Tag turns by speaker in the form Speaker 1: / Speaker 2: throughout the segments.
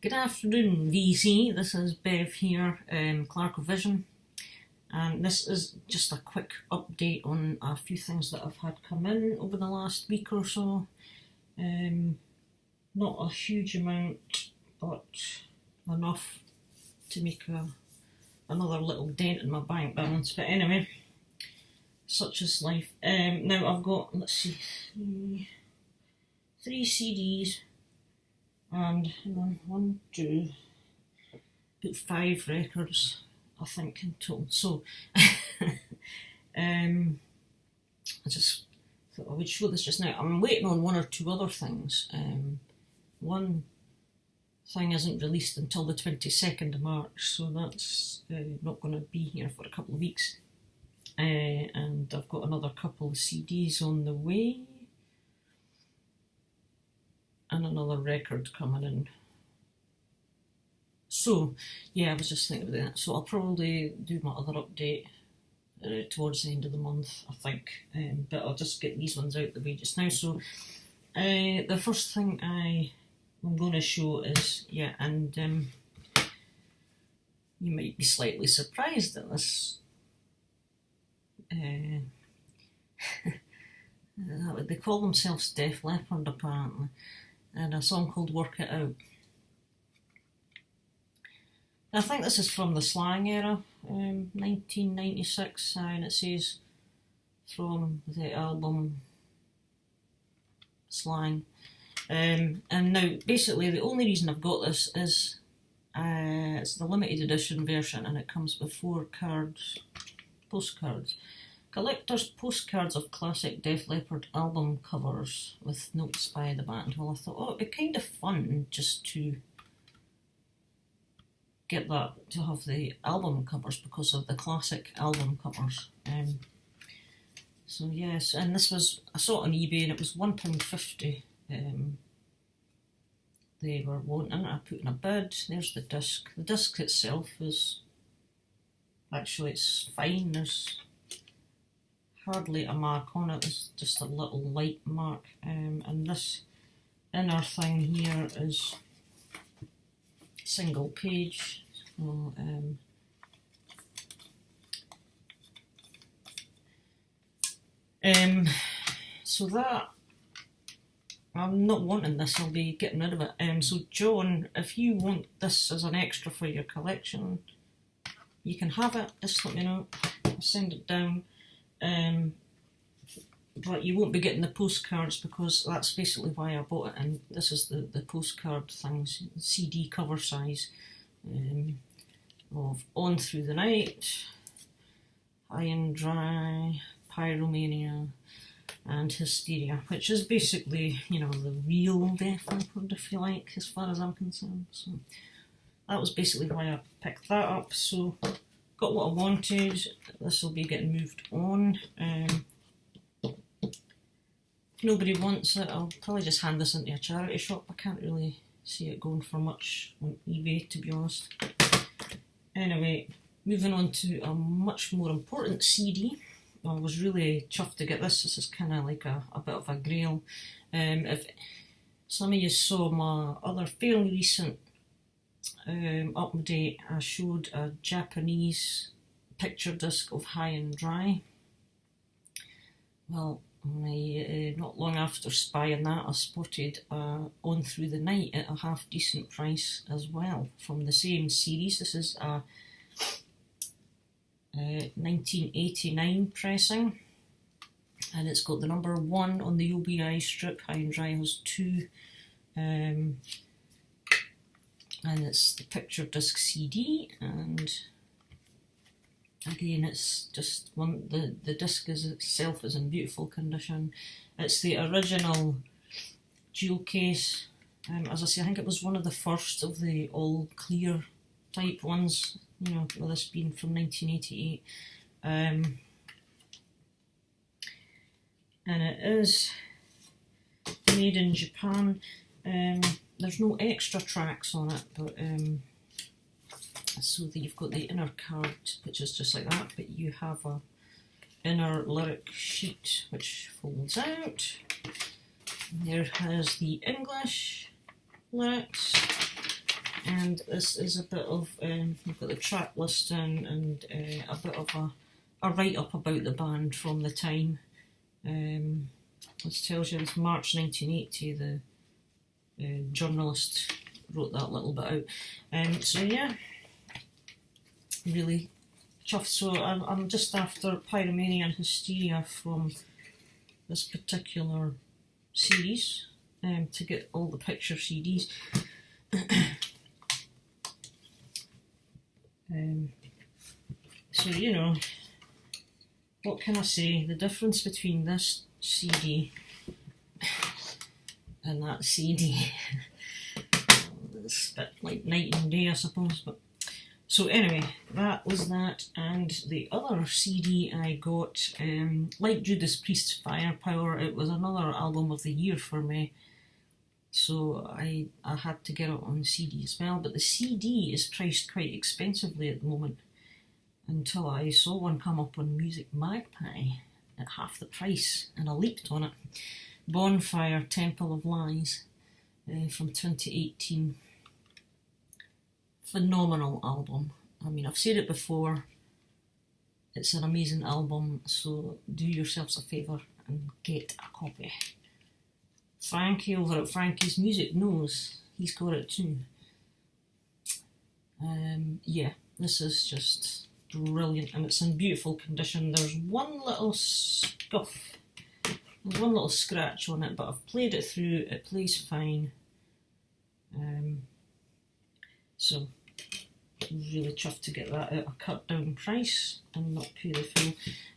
Speaker 1: Good afternoon, VC. This is Bev here, Clark Vision, and this is just a quick update on a few things that I've had come in over the last week or so. Not a huge amount, but enough to make another little dent in my bank balance. But anyway, such is life. Now I've got, let's see, three CDs. And hang on, one, two, about 5 records, I think, in total. So, I just thought I would show this just now. I'm waiting on one or two other things. One thing isn't released until the 22nd of March, so that's not going to be here for a couple of weeks. And I've got another couple of CDs on the way. And another record coming in. So, yeah, I was just thinking about that. So I'll probably do my other update towards the end of the month, I think. But I'll just get these ones out the way just now. So, the first thing I'm going to show is, and you might be slightly surprised at this. They call themselves Def Leppard, apparently. And a song called Work It Out. I think this is from the Slang era, 1996, and it says from the album Slang. And now, basically, the only reason I've got this is it's the limited edition version, and it comes with 4 postcards. Collector's postcards of classic Def Leppard album covers with notes by the band. Well, I thought, it'd be kind of fun just to get that, to have the album covers because of the classic album covers. So yes, and this was, I saw it on eBay and it was £1.50. They were wanting it, I put in a bid. There's the disc. The disc itself is, actually it's fine, there's hardly a mark on it, it's just a little light mark, and this inner thing here is single page. So that, I'm not wanting this, I'll be getting rid of it. So John, if you want this as an extra for your collection, you can have it, just let me know, I'll send it down. But you won't be getting the postcards because that's basically why I bought it, and this is the postcard things, CD cover size, of On Through the Night, High and Dry, Pyromania and Hysteria, which is basically, the real Def Leppard, if you like, as far as I'm concerned. So that was basically why I picked that up. So got what I wanted. This will be getting moved on. If nobody wants it, I'll probably just hand this into a charity shop. I can't really see it going for much on eBay, to be honest. Anyway, moving on to a much more important CD. I was really chuffed to get this. This is kind of like a bit of a grail. If some of you saw my other fairly recent update, I showed a Japanese picture disc of High and Dry. Well, not long after spying that, I spotted On Through the Night at a half decent price as well, from the same series. This is a 1989 pressing, and it's got the number 1 on the OBI strip. High and Dry has 2, and it's the picture disc CD, and again it's just one, the disc itself is in beautiful condition. It's the original jewel case. As I say, I think it was one of the first of the all clear type ones, with this being from 1988. And it is made in Japan. There's no extra tracks on it, but so that you've got the inner card, which is just like that, but you have a inner lyric sheet which folds out. There has the English lyrics, and this is a bit of, we've got the track listing and a bit of a write-up about the band from the time. This tells you it's March 1980, the journalist wrote that little bit out. So yeah, really chuffed. So I'm just after Pyromania and Hysteria from this particular series to get all the picture CDs. So, you know, what can I say? The difference between this CD and that CD. It's a bit like night and day, I suppose. But so anyway, that was that, and the other CD I got, like Judas Priest's Firepower, it was another album of the year for me. So I had to get it on CD as well, but the CD is priced quite expensively at the moment, until I saw one come up on Music Magpie at half the price, and I leaped on it. Bonfire, Temple of Lies, from 2018. Phenomenal album. I mean, I've said it before, it's an amazing album, so do yourselves a favour and get a copy. Frankie over at Frankie's Music knows he's got it too. Yeah, this is just brilliant, and it's in beautiful condition. There's one little scuff, one little scratch on it, but I've played it through, it plays fine. So really chuffed to get that at a cut down price and not pay the full.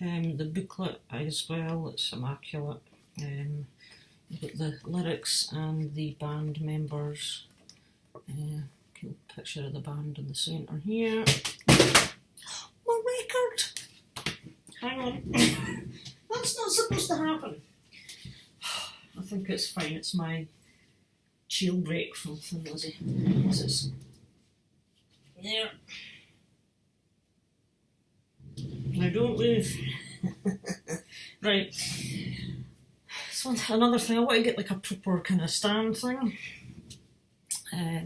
Speaker 1: The booklet as well, it's immaculate. You've got the lyrics and the band members. Cool picture of the band in the centre here. My record! Hang on. That's not supposed to happen. I think it's fine, it's my chill break from Thin Lizzy. This is there. Now don't move. Right. So another thing, I want to get like a proper kind of stand thing,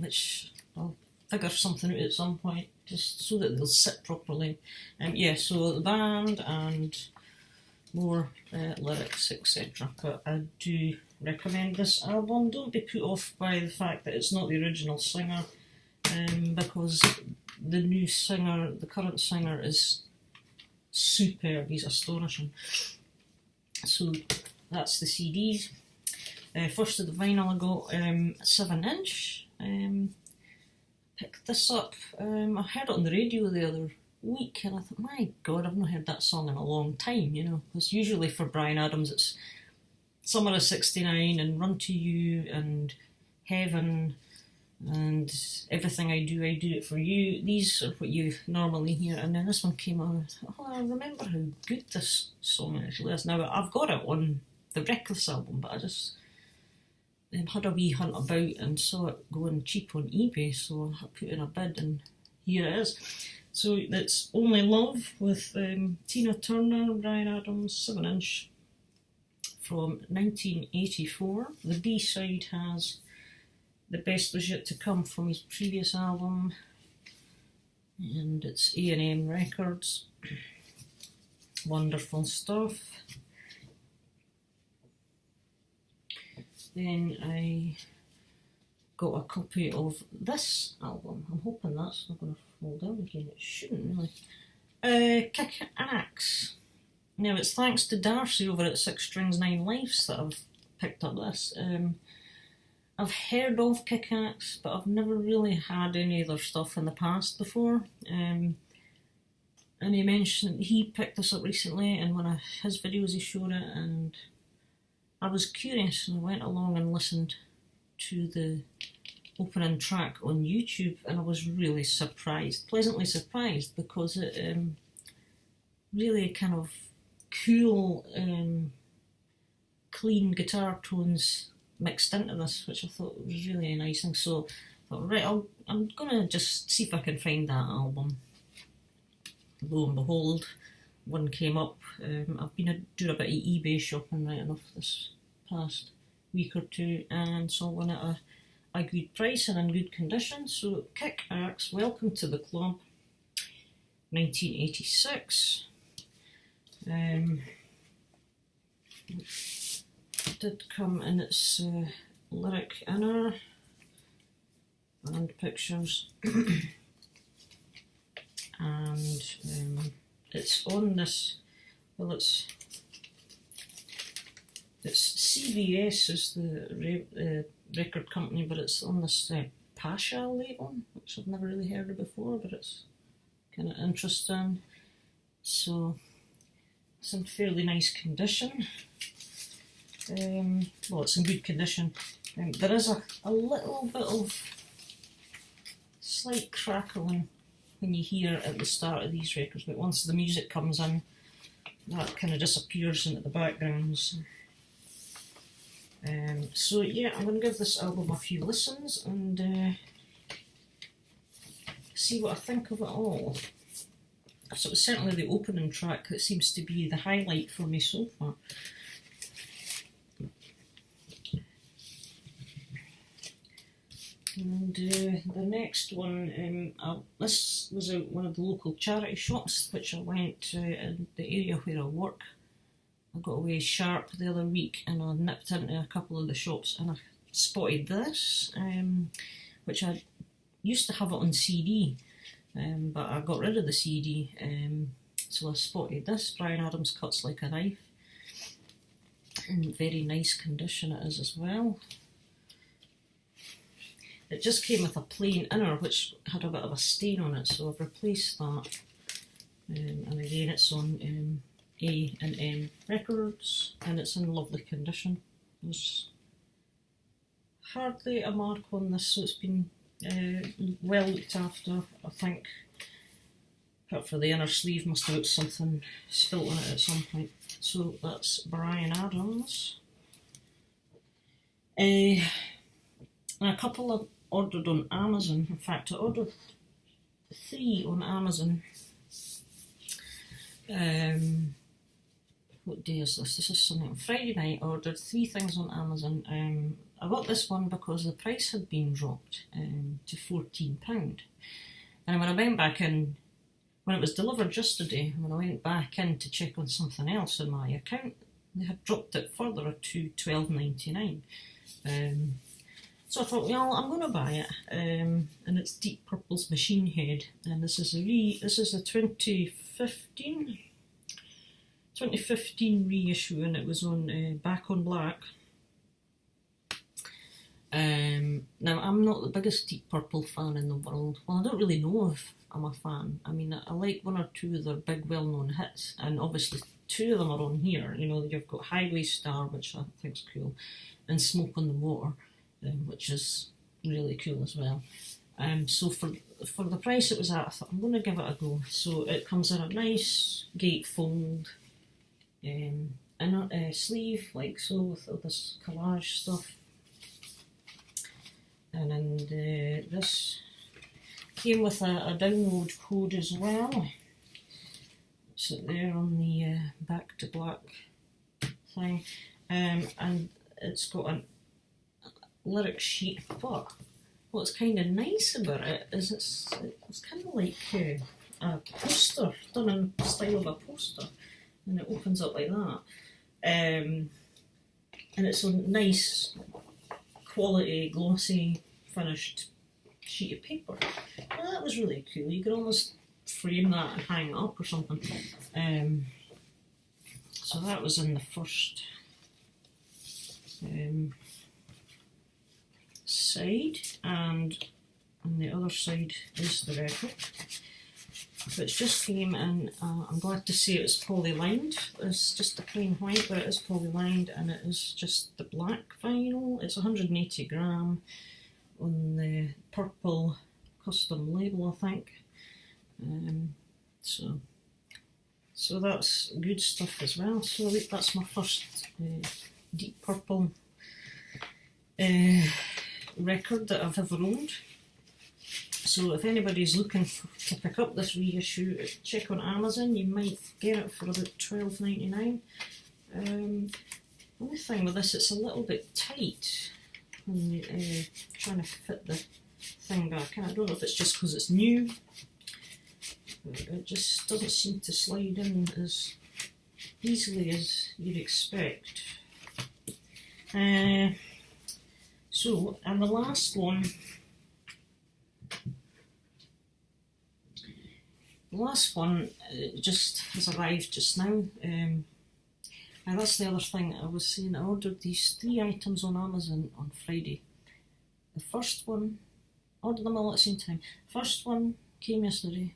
Speaker 1: which I'll figure something out at some point, just so that they'll sit properly. Yeah, so the band and more lyrics, etc. But I do recommend this album. Don't be put off by the fact that it's not the original singer, because the new singer, the current singer, is superb. He's astonishing. So that's the CDs. First of the vinyl, I got 7-inch. Picked this up. I heard it on the radio the other week, and I thought, my God, I've not heard that song in a long time, you know, because usually for Bryan Adams it's Summer of '69 and Run to You and Heaven and Everything I Do It For You. These are what you normally hear, and then this one came on, and I thought, oh, I remember how good this song actually is. Now, I've got it on the Reckless album, but I just had a wee hunt about and saw it going cheap on eBay, so I put in a bid, and here it is. So it's Only Love with Tina Turner, Bryan Adams, 7-inch from 1984. The B-side has The Best Was Yet to Come from his previous album, and it's A&M Records. Wonderful stuff. Then I got a copy of this album. I'm hoping that's not going to fall down again. It shouldn't really. Kick Axe. Now, it's thanks to Darcy over at Six Strings Nine Lives that I've picked up this. I've heard of Kick Axe, but I've never really had any of their stuff in the past before. And he mentioned he picked this up recently in one of his videos. He showed it, and I was curious, and I went along and listened to the opening track on YouTube, and I was really surprised, pleasantly surprised, because it really kind of cool, clean guitar tones mixed into this, which I thought was really a nice thing. So I thought, right, I'm going to just see if I can find that album. Lo and behold, one came up. I've been doing a bit of eBay shopping right enough this past week or two, and saw one at a a good price and in good condition. So Kick Axe, Welcome to the Club, 1986. Did come in its lyric inner and pictures. And it's on this, well, it's CBS is the record company, but it's on this Pasha label, which I've never really heard of before, but it's kind of interesting. So it's in fairly nice condition. Well, it's in good condition. There is a little bit of slight crackling when you hear at the start of these records, but once the music comes in, that kind of disappears into the background. So yeah, I'm going to give this album a few listens and see what I think of it all. So it's certainly the opening track that seems to be the highlight for me so far. And the next one, this was at one of the local charity shops, which I went to in the area where I work. I got away sharp the other week and I nipped into a couple of the shops and I spotted this, which I used to have it on CD, but I got rid of the CD, so I spotted this, Bryan Adams Cuts Like a Knife. In very nice condition it is as well. It just came with a plain inner which had a bit of a stain on it, so I've replaced that. And again, it's on A&M Records and it's in lovely condition. There's hardly a mark on this, so it's been well looked after, I think. Apart from the inner sleeve, must have got something spilt on it at some point. So that's Bryan Adams. And a couple of ordered on Amazon. In fact, I ordered 3 on Amazon. What day is this? This is Sunday. On Friday night, I ordered 3 things on Amazon. I got this one because the price had been dropped to £14. And when I went back in, when it was delivered yesterday, when I went back in to check on something else in my account, they had dropped it further to £12.99. So I thought, well, I'm going to buy it, and it's Deep Purple's Machine Head, and this is a 2015 reissue, and it was on Back on Black. Now, I'm not the biggest Deep Purple fan in the world. Well, I don't really know if I'm a fan. I mean, I like 1 or 2 of their big well-known hits, and obviously 2 of them are on here. You know, you've got Highway Star, which I think's cool, and Smoke on the Water, which is really cool as well. So for the price it was at, I thought I'm going to give it a go. So it comes in a nice gatefold sleeve, like so, with all this collage stuff. And then this came with a download code as well. It's there on the Back to Black thing, and it's got a lyric sheet, but what's kind of nice about it is it's kind of like a poster, done in the style of a poster, and it opens up like that, and it's a nice quality glossy finished sheet of paper. Well, that was really cool. You could almost frame that and hang it up or something. So that was in the first side, and on the other side is the record, which just came in. I'm glad to say it's poly-lined. It's just a plain white, but it is poly-lined, and it is just the black vinyl. It's 180 gram on the purple custom label, I think. So that's good stuff as well. So that's my first Deep Purple record that I've ever owned. So if anybody's looking to pick up this reissue, check on Amazon. You might get it for about $12.99. Only thing with this, it's a little bit tight. and trying to fit the thing back in. I don't know if it's just because it's new, but it just doesn't seem to slide in as easily as you'd expect. So, and the last one, just has arrived just now. And that's the other thing I was saying. I ordered these 3 items on Amazon on Friday. The first one, ordered them all at the same time. First one came yesterday.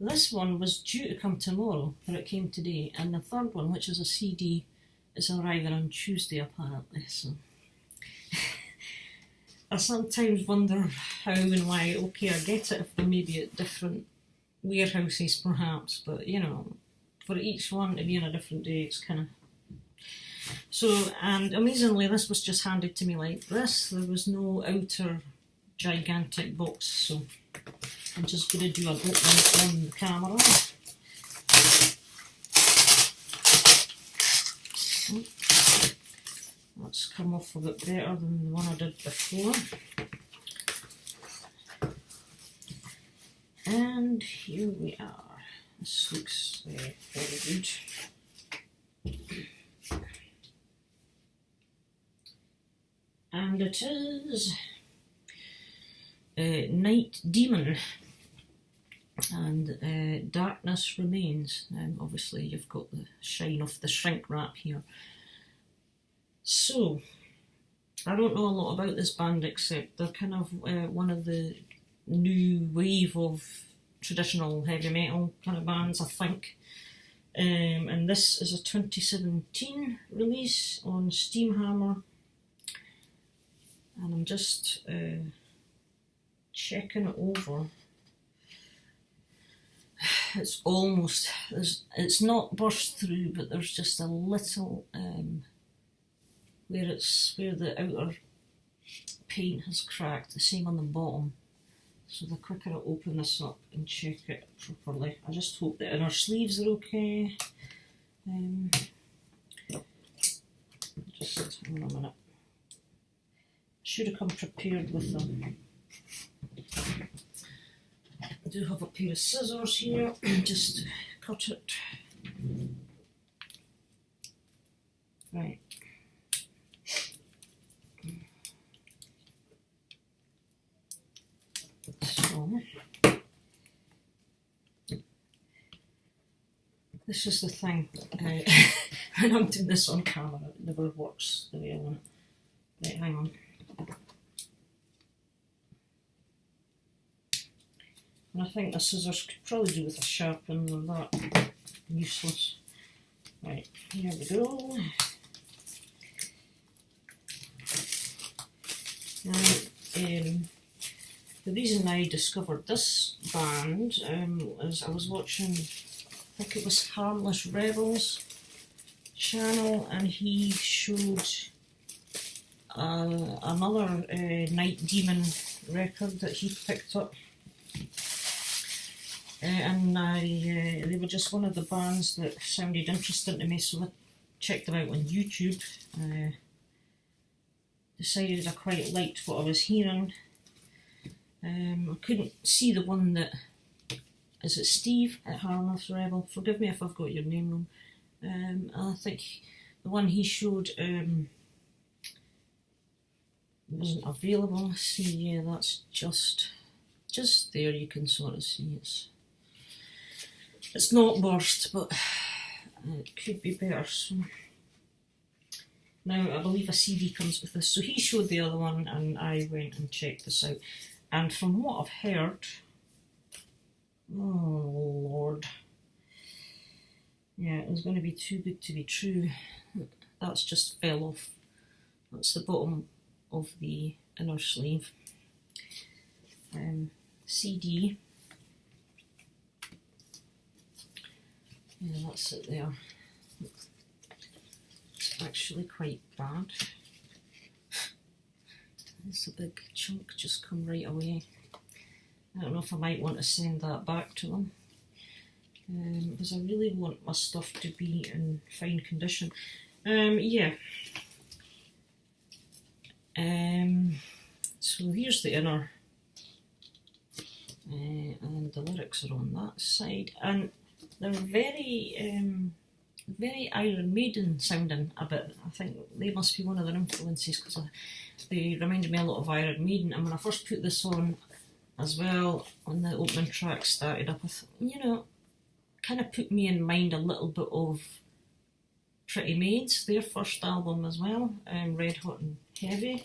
Speaker 1: This one was due to come tomorrow, but it came today. And the third one, which is a CD, is arriving on Tuesday apparently. So I sometimes wonder how and why. Okay, I get it if they may be at different warehouses perhaps, but you know, for each one to be on a different day, it's kind of... So, and amazingly, this was just handed to me like this. There was no outer gigantic box, so I'm just going to do an opening on the camera. That's come off a bit better than the one I did before. And here we are. This looks very good. And it is Night Demon and Darkness Remains. And obviously you've got the shine of the shrink wrap here. So, I don't know a lot about this band except they're kind of one of the new wave of traditional heavy metal kind of bands, I think. And this is a 2017 release on Steamhammer. And I'm just checking it over. It's almost, it's not burst through, but there's just a little where the outer paint has cracked, the same on the bottom. So the quicker I open this up and check it properly. I just hope the inner sleeves are okay. Just hang on a minute. Should have come prepared with them. I do have a pair of scissors here, just cut it. Right. So, this is the thing. When I'm doing this on camera, it never works the way I want it. Right, hang on. And I think the scissors could probably do with a sharpen, they're that useless. Right, here we go. Now, the reason I discovered this band is I was watching, I think it was Harmless Rebels channel, and he showed another Night Demon record that he picked up. And they were just one of the bands that sounded interesting to me, so I checked them out on YouTube. Decided I quite liked what I was hearing. I couldn't see the one that... Is it Steve at Harmless Rebel? Forgive me if I've got your name wrong. I think the one he showed wasn't available. See, yeah, that's just there. You can sort of see it's not burst, but it could be better. So now I believe a CD comes with this. So he showed the other one, and I went and checked this out. And from what I've heard, oh Lord, yeah, it was going to be too good to be true. That's just fell off. That's the bottom of the inner sleeve. CD. Yeah, that's it there. It's actually quite bad. It's a big chunk just come right away. I don't know if I might want to send that back to them. Because I really want my stuff to be in fine condition. Yeah. So here's the inner, and the lyrics are on that side, and they're very Iron Maiden sounding a bit. I think they must be one of their influences, because they reminded me a lot of Iron Maiden. And when I first put this on as well, when the opening track started up, I thought, you know, kind of put me in mind a little bit of Pretty Maids, their first album as well, Red Hot and Heavy.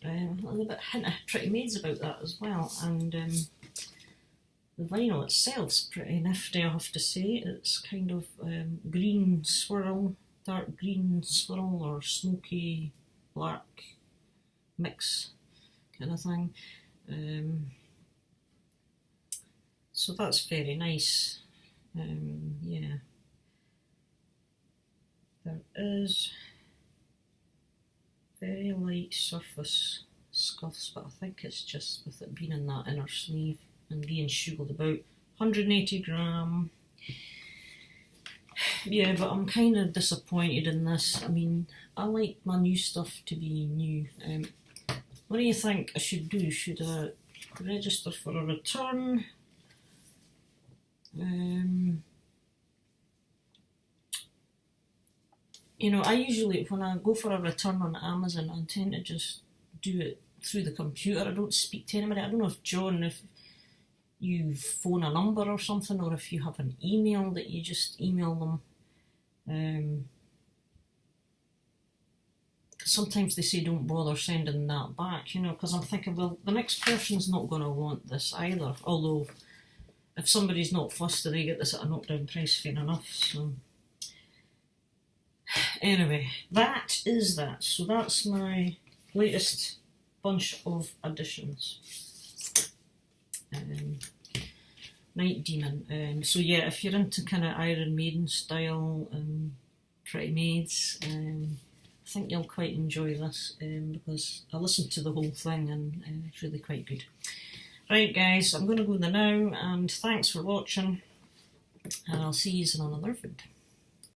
Speaker 1: A little bit hint of Pretty Maids about that as well. And the vinyl itself's pretty nifty, I have to say. It's kind of green swirl, dark green swirl, or smoky black mix kind of thing. So that's very nice. Yeah. There is very light surface scuffs, but I think it's just with it being in that inner sleeve and being shugled about. 180 gram. Yeah, but I'm kind of disappointed in this. I mean, I like my new stuff to be new. What do you think I should do? Should I register for a return? You know, I usually, when I go for a return on Amazon, I tend to just do it through the computer. I don't speak to anybody. I don't know if, John, if you phone a number or something, or if you have an email that you just email them. Sometimes they say don't bother sending that back, you know, because I'm thinking, well, the next person's not going to want this either. Although, if somebody's not fussed, they get this at a knockdown price, fair enough. So anyway, that is that. So that's my latest bunch of additions. Night Demon. So yeah, if you're into kind of Iron Maiden style Pretty Maids, I think you'll quite enjoy this, because I listened to the whole thing and it's really quite good. Right guys, I'm going to go there now, and thanks for watching, and I'll see you in another vid.